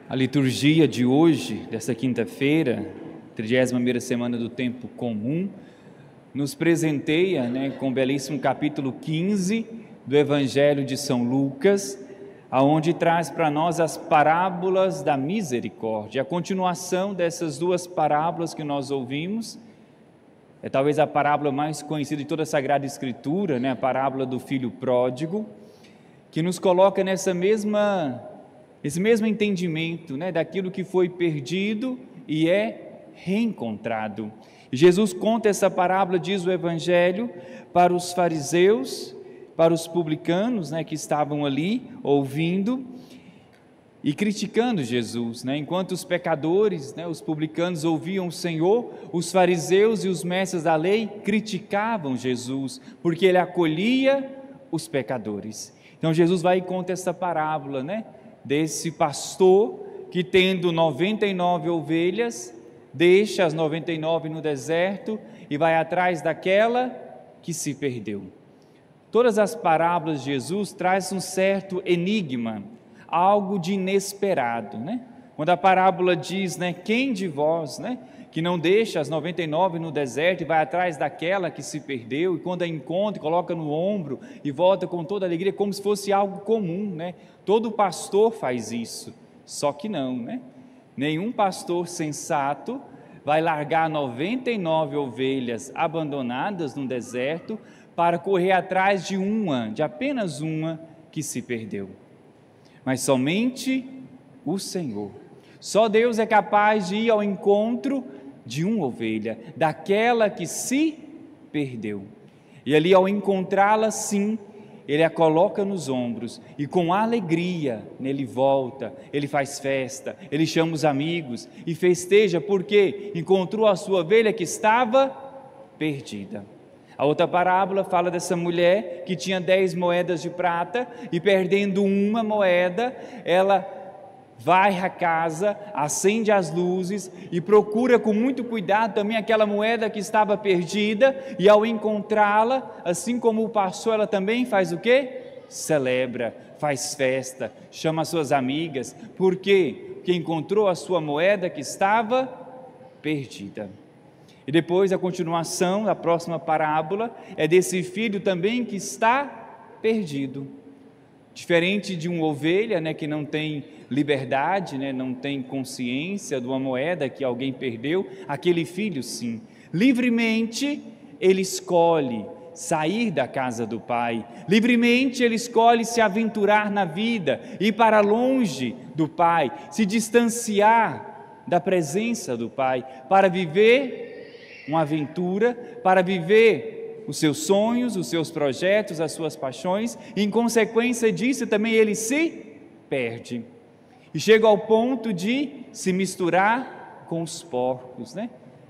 A liturgia de hoje, dessa quinta-feira, 31ª semana do Tempo Comum, nos presenteia com o belíssimo capítulo 15 do Evangelho de São Lucas, aonde traz para nós as parábolas da misericórdia. A continuação dessas duas parábolas que nós ouvimos, é talvez a parábola mais conhecida de toda a Sagrada Escritura, a parábola do filho pródigo, que nos coloca esse mesmo entendimento daquilo que foi perdido e é reencontrado. E Jesus conta essa parábola, diz o Evangelho, para os fariseus, para os publicanos que estavam ali ouvindo e criticando Jesus. Enquanto os pecadores, os publicanos ouviam o Senhor, os fariseus e os mestres da lei criticavam Jesus, porque ele acolhia os pecadores. Então Jesus vai e conta essa parábola, desse pastor que, tendo 99 ovelhas, deixa as 99 no deserto e vai atrás daquela que se perdeu. Todas as parábolas de Jesus trazem um certo enigma, algo de inesperado, Quando a parábola diz, quem de vós, que não deixa as 99 no deserto e vai atrás daquela que se perdeu, e quando a encontra, coloca no ombro e volta com toda alegria, como se fosse algo comum, Todo pastor faz isso, só que não, Nenhum pastor sensato vai largar 99 ovelhas abandonadas no deserto para correr atrás de apenas uma que se perdeu. Mas somente o Senhor, só Deus é capaz de ir ao encontro de uma ovelha, daquela que se perdeu. E ali, ao encontrá-la, sim, Ele a coloca nos ombros e com alegria ele volta, ele faz festa, ele chama os amigos e festeja porque encontrou a sua ovelha que estava perdida. A outra parábola fala dessa mulher que tinha 10 moedas de prata e, perdendo uma moeda, ela vai à casa, acende as luzes e procura com muito cuidado também aquela moeda que estava perdida, e ao encontrá-la, assim como o pastor, ela também faz o quê? Celebra, faz festa, chama as suas amigas. Por quê? Porque encontrou a sua moeda que estava perdida. E depois a continuação, a próxima parábola, é desse filho também que está perdido. Diferente de uma ovelha, que não tem liberdade, não tem consciência de uma moeda que alguém perdeu, aquele filho sim, livremente ele escolhe sair da casa do pai, livremente ele escolhe se aventurar na vida, ir para longe do pai, se distanciar da presença do pai, para viver uma aventura, para viver os seus sonhos, os seus projetos, as suas paixões, e em consequência disso também ele se perde, e chega ao ponto de se misturar com os porcos,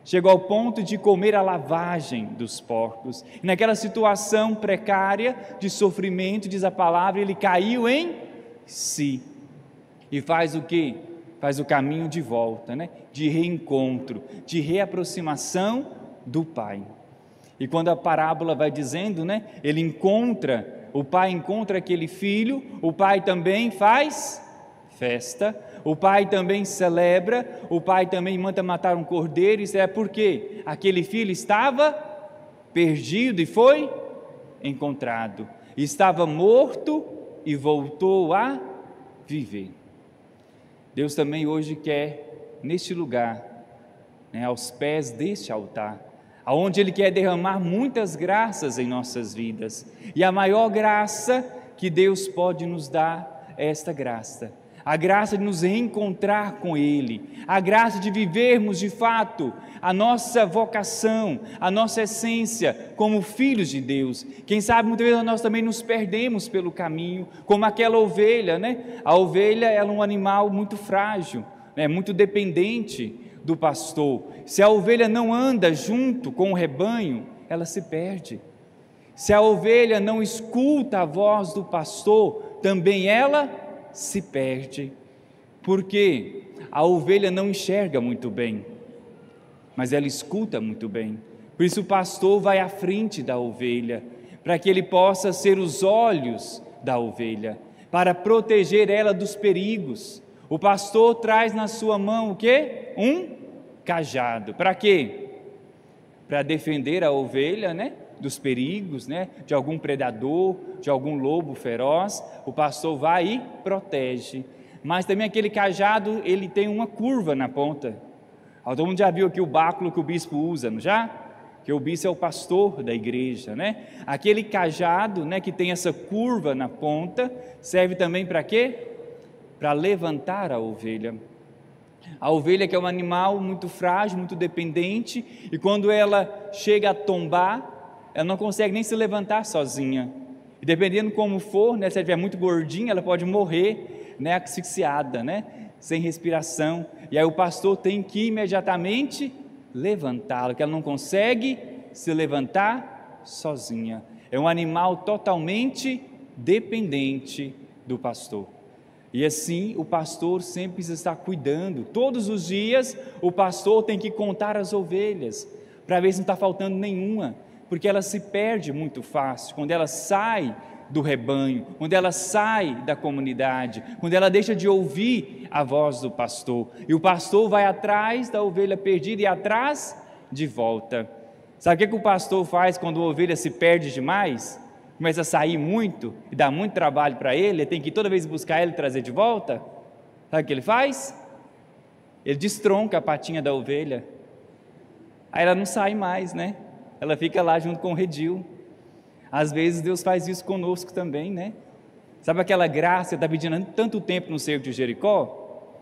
Chegou ao ponto de comer a lavagem dos porcos, e naquela situação precária de sofrimento, diz a palavra, ele caiu em si, e faz o quê? Faz o caminho de volta, de reencontro, de reaproximação do Pai. E quando a parábola vai dizendo, o pai encontra aquele filho, o pai também faz festa, o pai também celebra, o pai também manda matar um cordeiro. Isso é porque aquele filho estava perdido e foi encontrado, estava morto e voltou a viver. Deus também hoje quer, neste lugar, aos pés deste altar, aonde Ele quer derramar muitas graças em nossas vidas, e a maior graça que Deus pode nos dar é esta graça, a graça de nos reencontrar com Ele, a graça de vivermos de fato a nossa vocação, a nossa essência como filhos de Deus. Quem sabe muitas vezes nós também nos perdemos pelo caminho, como aquela ovelha, A ovelha é um animal muito frágil, muito dependente do pastor. Se a ovelha não anda junto com o rebanho, ela se perde. Se a ovelha não escuta a voz do pastor, também ela se perde, porque a ovelha não enxerga muito bem, mas ela escuta muito bem. Por isso o pastor vai à frente da ovelha, para que ele possa ser os olhos da ovelha, para proteger ela dos perigos. O pastor traz na sua mão o quê? Um cajado. Para quê? Para defender a ovelha, né? Dos perigos, né? De algum predador, de algum lobo feroz. O pastor vai e protege. Mas também aquele cajado, ele tem uma curva na ponta. Todo mundo já viu aqui o báculo que o bispo usa, não já? Que o bispo é o pastor da igreja, né? Aquele cajado, né, que tem essa curva na ponta, serve também para quê? Para levantar a ovelha. A ovelha, que é um animal muito frágil, muito dependente, e quando ela chega a tombar, ela não consegue nem se levantar sozinha. E dependendo como for, né, se ela estiver muito gordinha, ela pode morrer, né, asfixiada, né, sem respiração. E aí o pastor tem que imediatamente levantá-la, porque ela não consegue se levantar sozinha. É um animal totalmente dependente do pastor. E assim o pastor sempre precisa estar cuidando. Todos os dias o pastor tem que contar as ovelhas, para ver se não está faltando nenhuma, porque ela se perde muito fácil, quando ela sai do rebanho, quando ela sai da comunidade, quando ela deixa de ouvir a voz do pastor, e o pastor vai atrás da ovelha perdida e atrás de volta. Sabe o que o pastor faz quando a ovelha se perde demais? Começa a sair muito e dá muito trabalho para ele tem que toda vez buscar ela e trazer de volta. Sabe o que ele faz? Ele destronca a patinha da ovelha, aí ela não sai mais, né? Ela fica lá junto com o redil. Às vezes Deus faz isso conosco também, né? Sabe aquela graça que está pedindo tanto tempo no cerco de Jericó?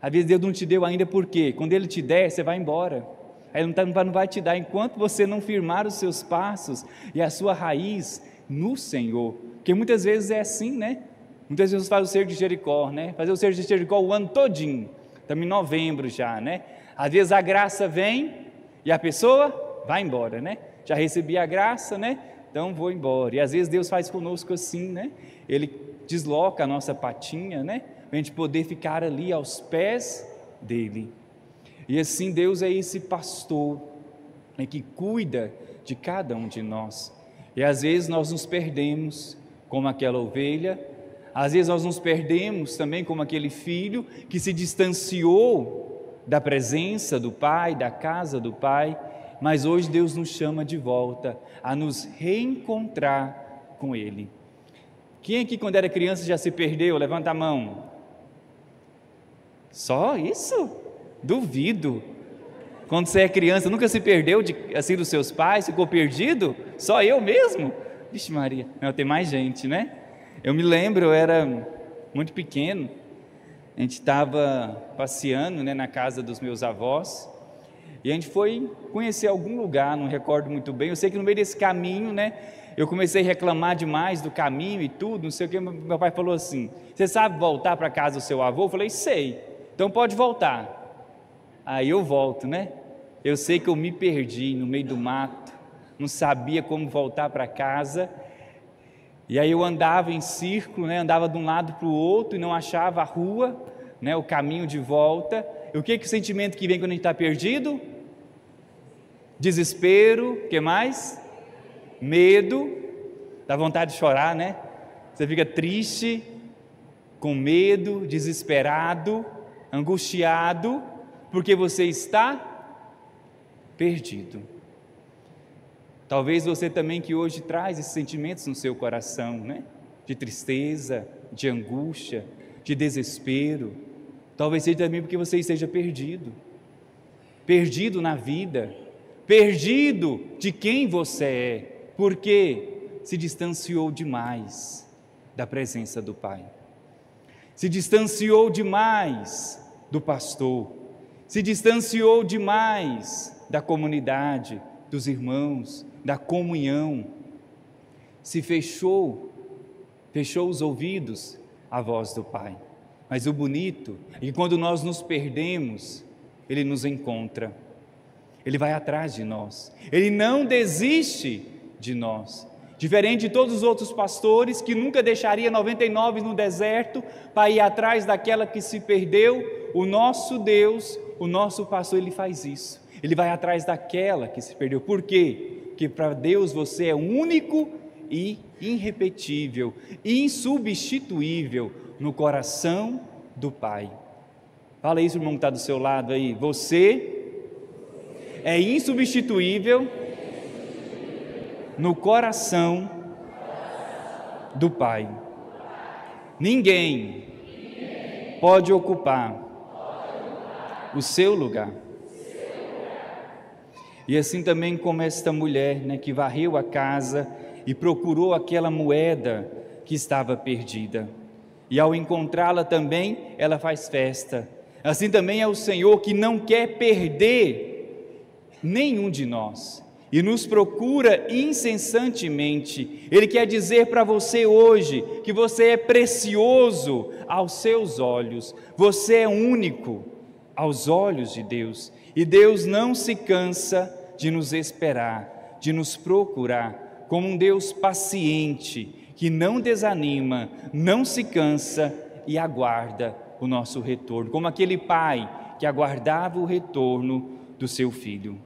Às vezes Deus não te deu ainda, por quê? Quando Ele te der, você vai embora. Aí não vai te dar enquanto você não firmar os seus passos e a sua raiz no Senhor. Porque muitas vezes é assim, né? Muitas vezes faz o cerco de Jericó, né? Fazer o cerco de Jericó o ano todinho. Estamos em novembro já, né? Às vezes a graça vem e a pessoa vai embora, né? Já recebi a graça, né? Então vou embora. E às vezes Deus faz conosco assim, né? Ele desloca a nossa patinha, né? Para a gente poder ficar ali aos pés dele. E assim Deus é esse pastor, né, que cuida de cada um de nós. E às vezes nós nos perdemos como aquela ovelha, às vezes nós nos perdemos também como aquele filho que se distanciou da presença do Pai, da casa do Pai, mas hoje Deus nos chama de volta a nos reencontrar com Ele. Quem aqui quando era criança já se perdeu? Levanta a mão. Só isso? Duvido. Quando você é criança, nunca se perdeu assim dos seus pais, ficou perdido? Só eu mesmo? Vixe Maria, não, tem mais gente, né? Eu me lembro, eu era muito pequeno, a gente estava passeando, né, na casa dos meus avós, e a gente foi conhecer algum lugar, não recordo muito bem. Eu sei que no meio desse caminho, né, eu comecei a reclamar demais do caminho e tudo, não sei o que. Meu pai falou assim: você sabe voltar para a casa do seu avô? Eu falei: sei, então pode voltar. Aí eu volto, né? Eu sei que eu me perdi no meio do mato, não sabia como voltar para casa, e aí eu andava em círculo, né? Andava de um lado para o outro e não achava a rua, né? O caminho de volta. E o que o sentimento que vem quando a gente está perdido? Desespero, o que mais? Medo, dá vontade de chorar, né? Você fica triste, com medo, desesperado, angustiado, porque você está perdido. Talvez você também que hoje traz esses sentimentos no seu coração, né? De tristeza, de angústia, de desespero. Talvez seja também porque você esteja perdido. Perdido na vida, perdido de quem você é, porque se distanciou demais da presença do Pai. Se distanciou demais do pastor, se distanciou demais da comunidade, dos irmãos, da comunhão, se fechou os ouvidos à voz do Pai. Mas o bonito é que quando nós nos perdemos, Ele nos encontra, Ele vai atrás de nós, Ele não desiste de nós. Diferente de todos os outros pastores que nunca deixaria 99 no deserto para ir atrás daquela que se perdeu, o nosso Deus, o nosso pastor, Ele faz isso. Ele vai atrás daquela que se perdeu. Por quê? Porque para Deus você é único e irrepetível, insubstituível no coração do Pai. Fala isso, irmão, que está do seu lado aí. Você é insubstituível no coração do Pai. Ninguém pode ocupar o seu lugar. E assim também como esta mulher, que varreu a casa e procurou aquela moeda que estava perdida. E ao encontrá-la também, ela faz festa. Assim também é o Senhor, que não quer perder nenhum de nós e nos procura incessantemente. Ele quer dizer para você hoje que você é precioso aos seus olhos, você é único aos olhos de Deus, e Deus não se cansa de nos esperar, de nos procurar, como um Deus paciente, que não desanima, não se cansa e aguarda o nosso retorno, como aquele pai que aguardava o retorno do seu filho.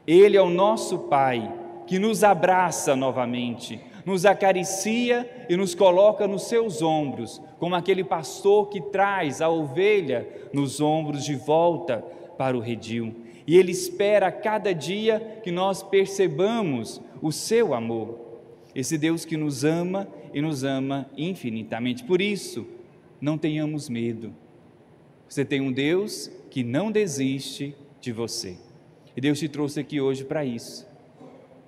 Ele é o nosso Pai, que nos abraça novamente, nos acaricia e nos coloca nos seus ombros, como aquele pastor que traz a ovelha nos ombros de volta para o redil. E Ele espera a cada dia que nós percebamos o seu amor. Esse Deus que nos ama e nos ama infinitamente. Por isso, não tenhamos medo. Você tem um Deus que não desiste de você. E Deus te trouxe aqui hoje para isso,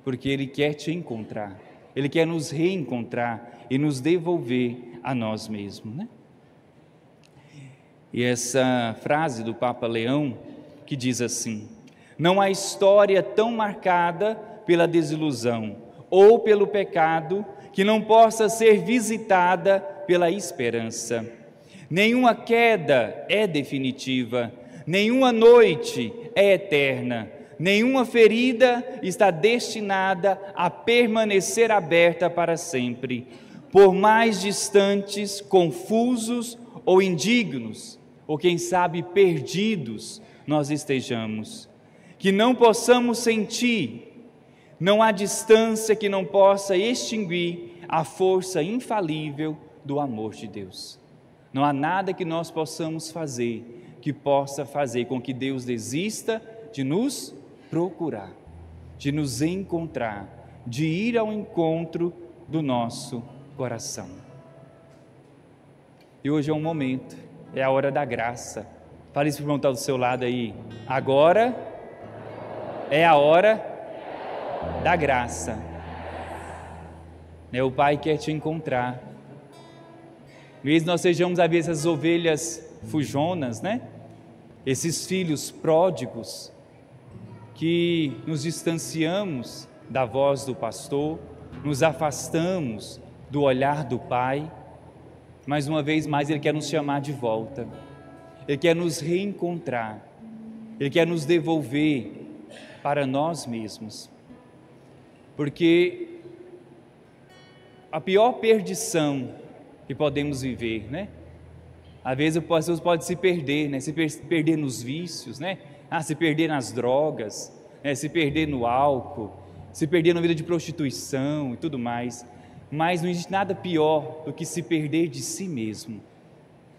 porque Ele quer te encontrar, Ele quer nos reencontrar e nos devolver a nós mesmos, né? E essa frase do Papa Leão, que diz assim: não há história tão marcada pela desilusão ou pelo pecado que não possa ser visitada pela esperança. Nenhuma queda é definitiva, nenhuma noite é eterna, nenhuma ferida está destinada a permanecer aberta para sempre, por mais distantes, confusos ou indignos, ou quem sabe perdidos nós estejamos. Que não possamos sentir, não há distância que não possa extinguir a força infalível do amor de Deus. Não há nada que nós possamos fazer que possa fazer com que Deus desista de nos procurar, de nos encontrar, de ir ao encontro do nosso coração. E hoje é um momento, é a hora da graça. Fale isso para o irmão que está do seu lado aí. Agora é a hora da graça. O Pai quer te encontrar. Mesmo nós sejamos às vezes as ovelhas fujonas, esses filhos pródigos, que nos distanciamos da voz do pastor, nos afastamos do olhar do Pai, mas uma vez mais Ele quer nos chamar de volta, Ele quer nos reencontrar, Ele quer nos devolver para nós mesmos, porque a pior perdição que podemos viver, às vezes as pessoas podem se perder, se perder nos vícios, se perder nas drogas, se perder no álcool, se perder na vida de prostituição e tudo mais, mas não existe nada pior do que se perder de si mesmo,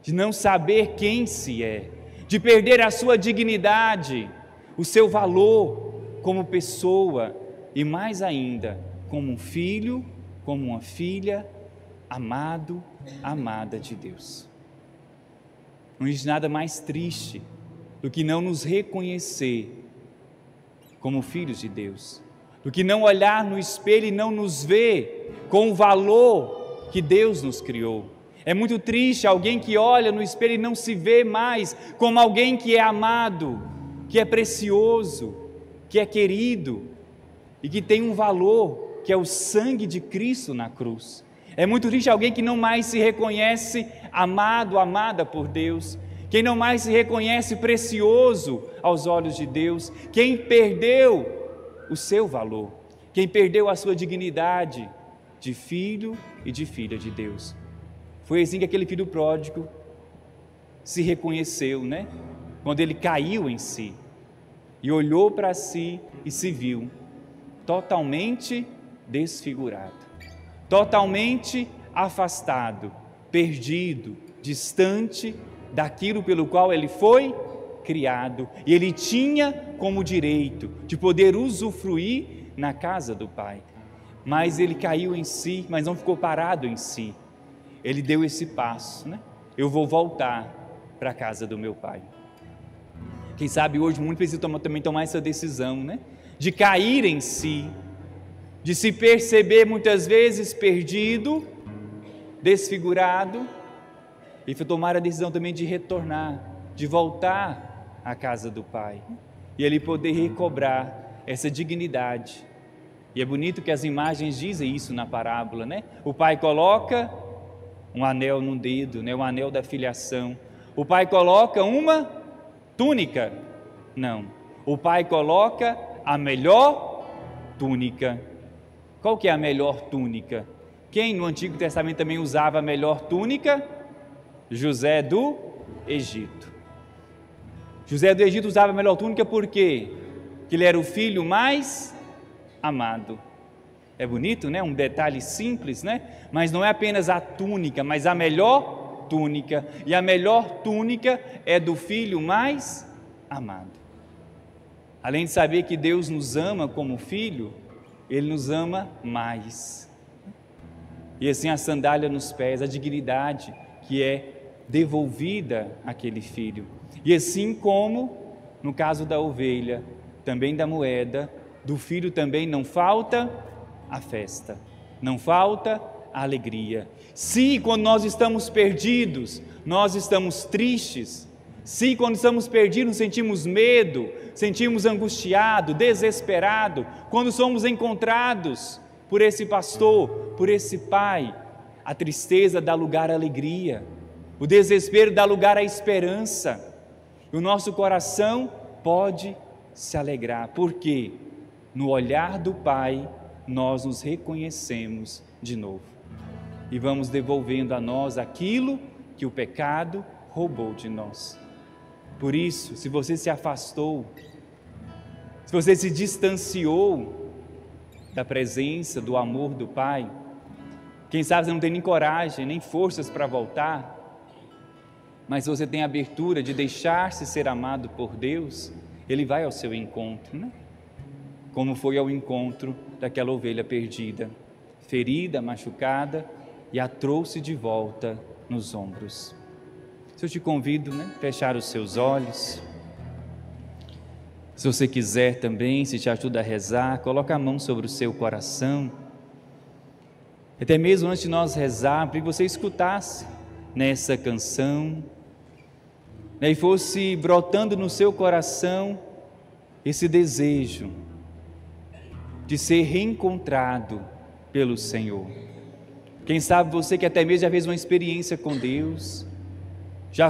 de não saber quem se é, de perder a sua dignidade, o seu valor como pessoa e mais ainda, como um filho, como uma filha, amado, amada de Deus. Não existe nada mais triste do que não nos reconhecer como filhos de Deus, do que não olhar no espelho e não nos ver com o valor que Deus nos criou. É muito triste alguém que olha no espelho e não se vê mais como alguém que é amado, que é precioso, que é querido e que tem um valor, que é o sangue de Cristo na cruz. É muito triste alguém que não mais se reconhece amado, amada por Deus, quem não mais se reconhece precioso aos olhos de Deus, quem perdeu o seu valor, quem perdeu a sua dignidade de filho e de filha de Deus. Foi assim que aquele filho pródigo se reconheceu, quando ele caiu em si e olhou para si e se viu totalmente desfigurado, totalmente afastado, perdido, distante daquilo pelo qual ele foi criado. E ele tinha como direito de poder usufruir na casa do Pai. Mas ele caiu em si, mas não ficou parado em si. Ele deu esse passo, né? Eu vou voltar para a casa do meu Pai. Quem sabe hoje muito precisa também tomar essa decisão, né? De cair em si, de se perceber muitas vezes perdido, desfigurado, e tomar a decisão também de retornar, de voltar à casa do Pai, e ele poder recobrar essa dignidade. E é bonito que as imagens dizem isso na parábola, né? O pai coloca um anel no dedo, né? O anel da filiação. O pai coloca uma túnica. Não. O pai coloca a melhor túnica. Qual que é a melhor túnica? Quem no Antigo Testamento também usava a melhor túnica? José do Egito. José do Egito usava a melhor túnica por quê? Porque ele era o filho mais amado. É bonito, né? Um detalhe simples, né? Mas não é apenas a túnica, mas a melhor túnica. E a melhor túnica é do filho mais amado. Além de saber que Deus nos ama como filho, Ele nos ama mais. E assim a sandália nos pés, a dignidade que é devolvida àquele filho. E assim como no caso da ovelha, também da moeda, do filho também não falta a festa, não falta a alegria. Se quando nós estamos perdidos, nós estamos tristes, se quando estamos perdidos sentimos medo, sentimos angustiado, desesperado, quando somos encontrados por esse pastor, por esse pai, a tristeza dá lugar à alegria, o desespero dá lugar à esperança, e o nosso coração pode se alegrar, porque no olhar do Pai nós nos reconhecemos de novo e vamos devolvendo a nós aquilo que o pecado roubou de nós. Por isso, se você se afastou, se você se distanciou da presença, do amor do Pai, quem sabe você não tem nem coragem, nem forças para voltar, mas se você tem abertura de deixar-se ser amado por Deus, Ele vai ao seu encontro, né? Como foi ao encontro daquela ovelha perdida, ferida, machucada, e a trouxe de volta nos ombros. Se eu te convido, né, a fechar os seus olhos, se você quiser também, se te ajuda a rezar, coloca a mão sobre o seu coração, até mesmo antes de nós rezar, para que você escutasse nessa canção, né, e fosse brotando no seu coração esse desejo de ser reencontrado pelo Senhor. Quem sabe você que até mesmo já fez uma experiência com Deus, já